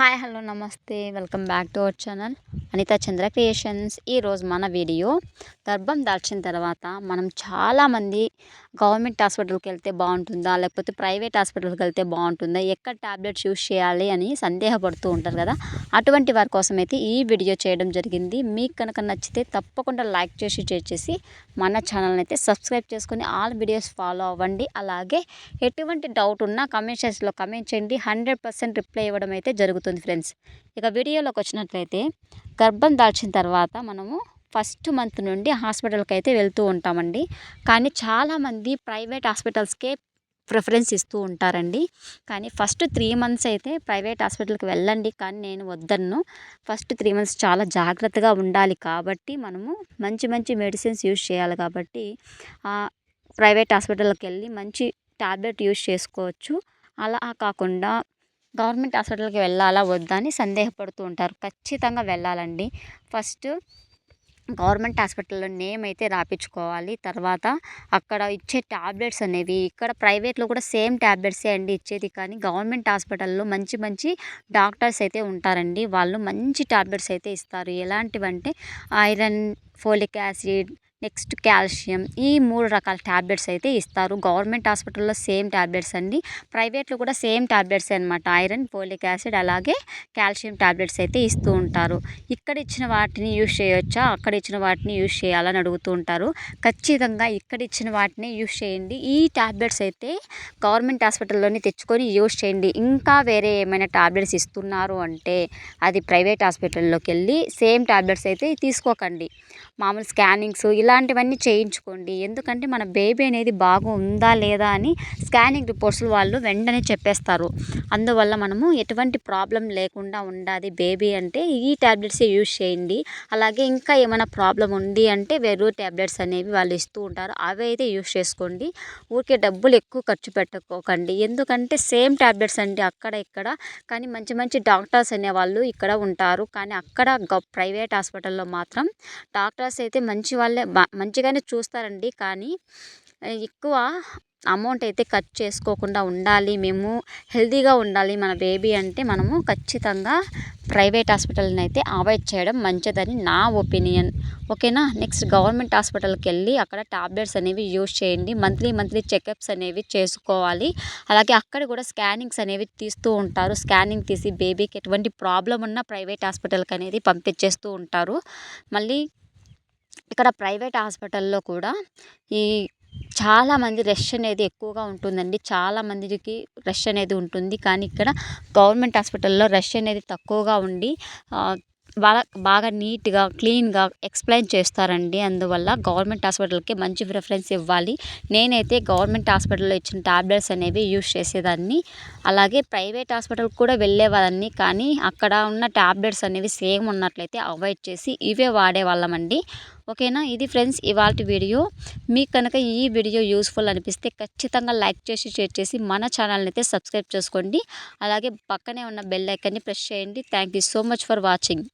Hi hello namaste welcome back to our channel Anitha Chandra creations. ఈరోజు మన video గర్భం దాల్చిన తర్వాత మనం చాలామంది గవర్నమెంట్ హాస్పిటల్కి వెళ్తే బాగుంటుందా లేకపోతే ప్రైవేట్ హాస్పిటల్కి వెళ్తే బాగుంటుందా, ఎక్కడ ట్యాబ్లెట్స్ యూస్ చేయాలి అని సందేహపడుతూ ఉంటారు కదా. అటువంటి వారి కోసం అయితే ఈ వీడియో చేయడం జరిగింది. మీకు కనుక నచ్చితే తప్పకుండా లైక్ చేసి షేర్ చేసి మన ఛానల్ని అయితే సబ్స్క్రైబ్ చేసుకొని ఆల్ వీడియోస్ ఫాలో అవ్వండి. అలాగే ఎటువంటి డౌట్ ఉన్నా కమెంట్ సెక్షన్లో కమెంట్ చేయండి. 100% రిప్లై ఇవ్వడం అయితే జరుగుతుంది ఫ్రెండ్స్. ఇక వీడియోలోకి వచ్చినట్లయితే గర్భం దాల్చిన తర్వాత మనము ఫస్ట్ మంత్ నుండి హాస్పిటల్కి అయితే వెళ్తూ ఉంటామండి. కానీ చాలామంది ప్రైవేట్ హాస్పిటల్స్కే ప్రిఫరెన్స్ ఇస్తూ ఉంటారండి. కానీ ఫస్ట్ 3 months అయితే ప్రైవేట్ హాస్పిటల్కి వెళ్ళండి, కానీ నేను వద్దన్ను. ఫస్ట్ 3 months చాలా జాగ్రత్తగా ఉండాలి కాబట్టి మనము మంచి మంచి మెడిసిన్స్ యూస్ చేయాలి కాబట్టి ప్రైవేట్ హాస్పిటల్కి వెళ్ళి మంచి టాబ్లెట్ యూస్ చేసుకోవచ్చు. అలా కాకుండా గవర్నమెంట్ హాస్పిటల్కి వెళ్ళాలా వద్దా అని సందేహపడుతూ ఉంటారు. ఖచ్చితంగా వెళ్ళాలండి. ఫస్ట్ గవర్నమెంట్ హాస్పిటల్లో నేమ్ అయితే రాపించుకోవాలి. తర్వాత అక్కడ ఇచ్చే ట్యాబ్లెట్స్ అనేవి ఇక్కడ ప్రైవేట్లో కూడా సేమ్ ట్యాబ్లెట్సే అండి ఇచ్చేది, కానీ గవర్నమెంట్ హాస్పిటల్లో మంచి మంచి డాక్టర్స్ అయితే ఉంటారండి. వాళ్ళు మంచి ట్యాబ్లెట్స్ అయితే ఇస్తారు. ఎలాంటివంటే iron, folic acid, next calcium, ఈ 3 రకాల ట్యాబ్లెట్స్ అయితే ఇస్తారు. గవర్నమెంట్ హాస్పిటల్లో సేమ్ ట్యాబ్లెట్స్ అండి, ప్రైవేట్లో కూడా సేమ్ ట్యాబ్లెట్స్ అనమాట. ఐరన్, ఫోలిక్ యాసిడ్ అలాగే కాల్షియం ట్యాబ్లెట్స్ అయితే ఇస్తూ ఉంటారు. ఇక్కడ ఇచ్చిన వాటిని యూస్ చేయొచ్చా, అక్కడ ఇచ్చిన వాటిని యూస్ చేయాలని అడుగుతూ ఉంటారు. ఖచ్చితంగా ఇక్కడ ఇచ్చిన వాటిని యూస్ చేయండి. ఈ ట్యాబ్లెట్స్ అయితే గవర్నమెంట్ హాస్పిటల్లోనే తెచ్చుకొని యూస్ చేయండి. ఇంకా వేరే ఏమైనా ట్యాబ్లెట్స్ ఇస్తున్నారు అంటే అది ప్రైవేట్ హాస్పిటల్లోకి వెళ్ళి సేమ్ ట్యాబ్లెట్స్ అయితే తీసుకోకండి. మామూలు స్కానింగ్స్ ఇలాంటివన్నీ చేయించుకోండి. ఎందుకంటే మన బేబీ అనేది బాగా ఉందా లేదా అని స్కానింగ్ రిపోర్ట్స్ వాళ్ళు వెంటనే చెప్పేస్తారు. అందువల్ల మనము ఎటువంటి ప్రాబ్లం లేకుండా ఉండాలి బేబీ అంటే ఈ ట్యాబ్లెట్సే యూస్ చేయండి. అలాగే ఇంకా ఏమైనా ప్రాబ్లం ఉంది అంటే వేరే ట్యాబ్లెట్స్ అనేవి వాళ్ళు ఇస్తూ ఉంటారు, అవి అయితే యూస్ చేసుకోండి. ఊరికే డబ్బులు ఎక్కువ ఖర్చు పెట్టుకోకండి. ఎందుకంటే సేమ్ ట్యాబ్లెట్స్ అండి అక్కడ ఇక్కడ, కానీ మంచి మంచి డాక్టర్స్ అనేవాళ్ళు ఇక్కడ ఉంటారు. కానీ అక్కడ ప్రైవేట్ హాస్పిటల్లో మాత్రం డాక్టర్స్ అయితే మంచి వాళ్ళే మంచిగానే చూస్తారండి. కానీ ఎక్కువ అమౌంట్ అయితే ఖర్చు చేసుకోకుండా ఉండాలి, మేము హెల్తీగా ఉండాలి మన బేబీ అంటే మనము ఖచ్చితంగా ప్రైవేట్ హాస్పిటల్ని అయితే అవాయిడ్ చేయడం మంచిదని నా ఒపీనియన్. ఓకేనా. నెక్స్ట్ గవర్నమెంట్ హాస్పిటల్కి వెళ్ళి అక్కడ టాబ్లెట్స్ అనేవి యూస్ చేయండి. మంత్లీ చెకప్స్ అనేవి చేసుకోవాలి. అలాగే అక్కడ కూడా స్కానింగ్స్ అనేవి తీస్తూ ఉంటారు. స్కానింగ్ తీసి బేబీకి ఎటువంటి ప్రాబ్లం ఉన్నా ప్రైవేట్ హాస్పిటల్కి అనేది పంపించేస్తూ ఉంటారు. మళ్ళీ ఇక్కడ ప్రైవేట్ హాస్పిటల్లో కూడా ఈ చాలామంది రష్ అనేది ఎక్కువగా ఉంటుందండి. చాలామందికి రష్ అనేది ఉంటుంది. కానీ ఇక్కడ గవర్నమెంట్ హాస్పిటల్లో రష్ అనేది తక్కువగా ఉండి బాగా నీట్గా క్లీన్గా ఎక్స్ప్లెయిన్ చేస్తారండి. అందువల్ల గవర్నమెంట్ హాస్పిటల్కి మంచి ప్రిఫరెన్స్ ఇవ్వాలి. నేనైతే గవర్నమెంట్ హాస్పిటల్లో ఇచ్చిన టాబ్లెట్స్ అనేవి యూస్ చేసేదాన్ని. అలాగే ప్రైవేట్ హాస్పిటల్కి కూడా వెళ్ళేవాళ్ళని, కానీ అక్కడ ఉన్న టాబ్లెట్స్ అనేవి సేమ్ ఉన్నట్లయితే అవాయిడ్ చేసి ఇవే వాడేవాళ్ళమండి. ఓకేనా. ఇది ఫ్రెండ్స్ ఇవాల్టి వీడియో. మీకు కనుక ఈ వీడియో యూస్ఫుల్ అనిపిస్తే ఖచ్చితంగా లైక్ చేసి షేర్ చేసి మన ఛానల్ని అయితే సబ్స్క్రైబ్ చేసుకోండి. అలాగే పక్కనే ఉన్న బెల్ ఐకాన్ని ప్రెస్ చేయండి. Thank you so much for watching.